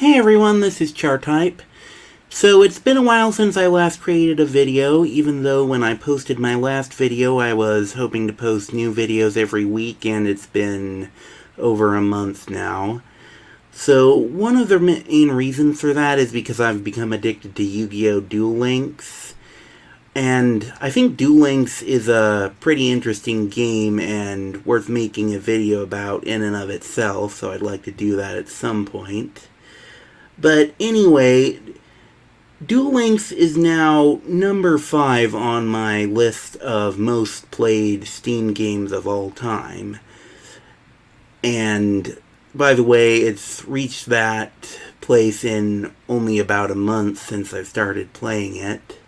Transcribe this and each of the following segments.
Hey everyone, this is Chartype. So it's been a while since I last created a video, even though when I posted my last video I was hoping to post new videos every week, and it's been over a month now. So one of the main reasons for that is because I've become addicted to Yu-Gi-Oh! Duel Links. And I think Duel Links is a pretty interesting game and worth making a video about in and of itself, so I'd like to do that at some point. But anyway, Duel Links is now number 5 on my list of most played Steam games of all time. And, by the way, it's reached that place in only about a month since I started playing it.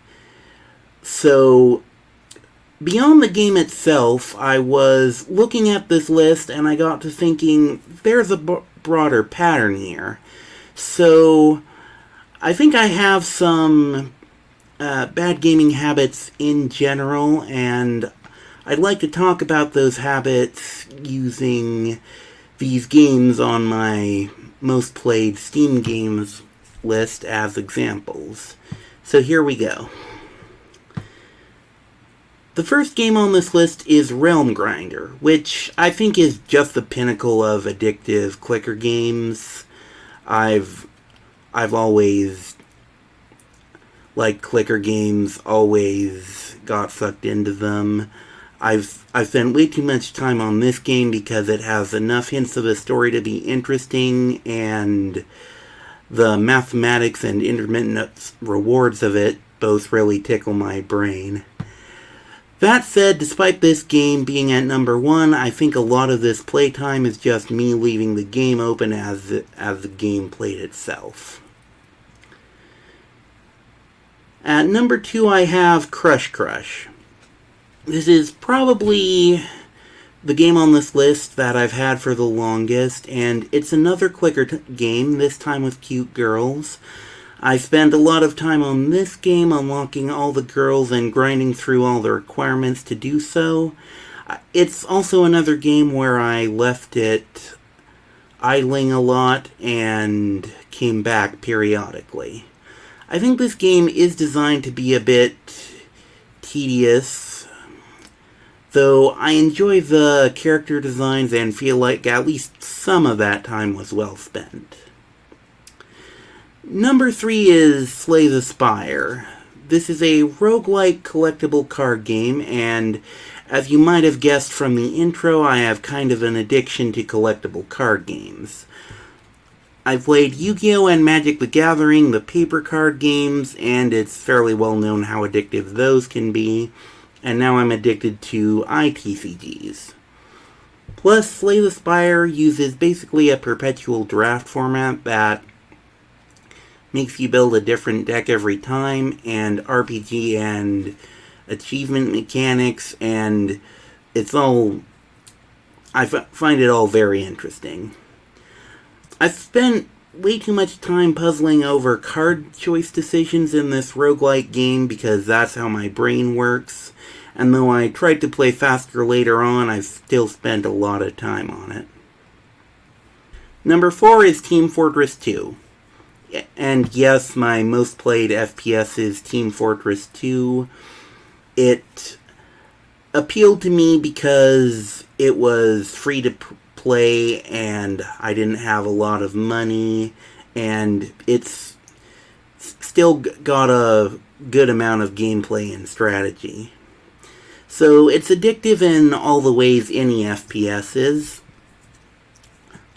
So, beyond the game itself, I was looking at this list and I got to thinking, there's a broader pattern here. So, I think I have some bad gaming habits in general, and I'd like to talk about those habits using these games on my most played Steam games list as examples. So here we go. The first game on this list is Realm Grinder, which I think is just the pinnacle of addictive clicker games. I've always liked clicker games, always got sucked into them. I've spent way too much time on this game because it has enough hints of a story to be interesting, and the mathematics and intermittent rewards of it both really tickle my brain. That said, despite this game being at number 1, I think a lot of this playtime is just me leaving the game open as the game played itself. At number 2, I have Crush Crush. This is probably the game on this list that I've had for the longest, and it's another clicker game, this time with cute girls. I spent a lot of time on this game unlocking all the girls and grinding through all the requirements to do so. It's also another game where I left it idling a lot and came back periodically. I think this game is designed to be a bit tedious, though I enjoy the character designs and feel like at least some of that time was well spent. Number 3 is Slay the Spire. This is a roguelike collectible card game, and as you might have guessed from the intro, I have kind of an addiction to collectible card games. I've played Yu-Gi-Oh! And Magic the Gathering, the paper card games, and it's fairly well known how addictive those can be, and now I'm addicted to ITCGs. Plus, Slay the Spire uses basically a perpetual draft format that makes you build a different deck every time, and RPG and achievement mechanics, and I find it all very interesting. I've spent way too much time puzzling over card choice decisions in this roguelike game because that's how my brain works, and though I tried to play faster later on, I've still spent a lot of time on it. Number 4 is Team Fortress 2. And yes, my most played FPS is Team Fortress 2. It appealed to me because it was free to play and I didn't have a lot of money, and it's still got a good amount of gameplay and strategy. So it's addictive in all the ways any FPS is.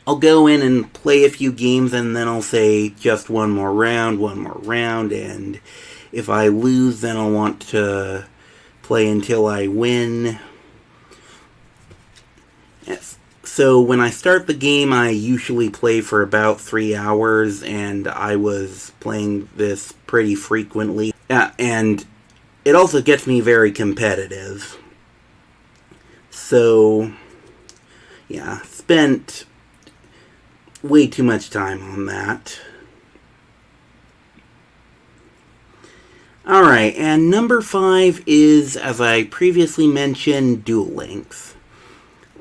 I'll go in and play a few games and then I'll say just one more round, and if I lose then I'll want to play until I win. Yes. So when I start the game I usually play for about 3 hours, and I was playing this pretty frequently. And it also gets me very competitive. So, yeah, spent way too much time on that. Alright, and number 5 is, as I previously mentioned, Duel Links.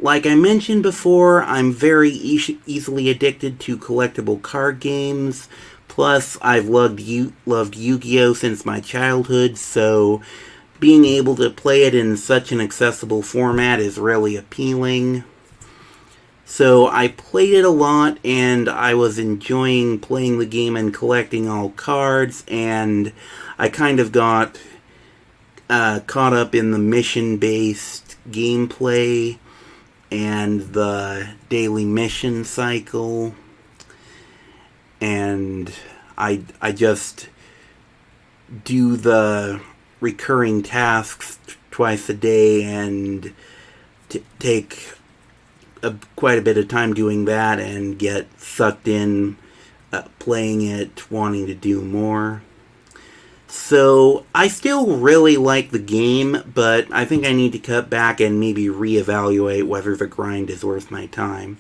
Like I mentioned before, I'm very easily addicted to collectible card games. Plus, I've loved Yu-Gi-Oh! Since my childhood, so being able to play it in such an accessible format is really appealing. So I played it a lot, and I was enjoying playing the game and collecting all cards, and I kind of got caught up in the mission-based gameplay and the daily mission cycle, and I just do the recurring tasks twice a day and take quite a bit of time doing that and get sucked in playing it, wanting to do more. So I still really like the game, but I think I need to cut back and maybe reevaluate whether the grind is worth my time.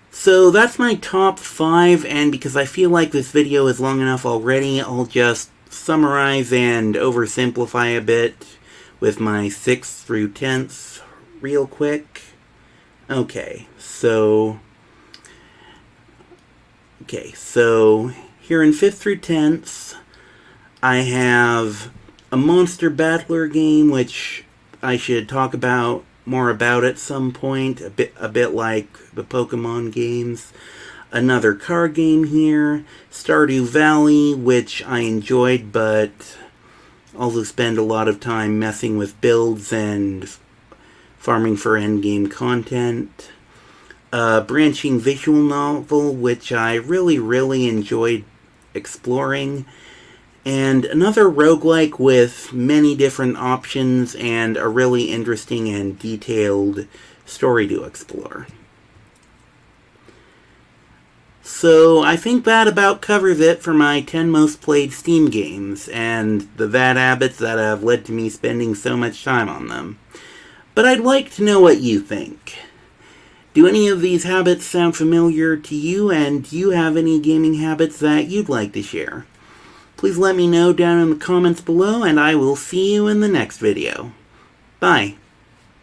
So that's my top 5, and because I feel like this video is long enough already, I'll just summarize and oversimplify a bit with my 6th through 10th real quick. Okay, so here in 5th through 10th, I have a Monster Battler game, which I should talk more about at some point, a bit like the Pokemon games. Another card game here, Stardew Valley, which I enjoyed, but also spend a lot of time messing with builds and farming for endgame content. A branching visual novel, which I really enjoyed exploring. And another roguelike with many different options and a really interesting and detailed story to explore. So I think that about covers it for my 10 most played Steam games, and the bad habits that have led to me spending so much time on them. But I'd like to know what you think. Do any of these habits sound familiar to you, and do you have any gaming habits that you'd like to share? Please let me know down in the comments below, and I will see you in the next video. Bye.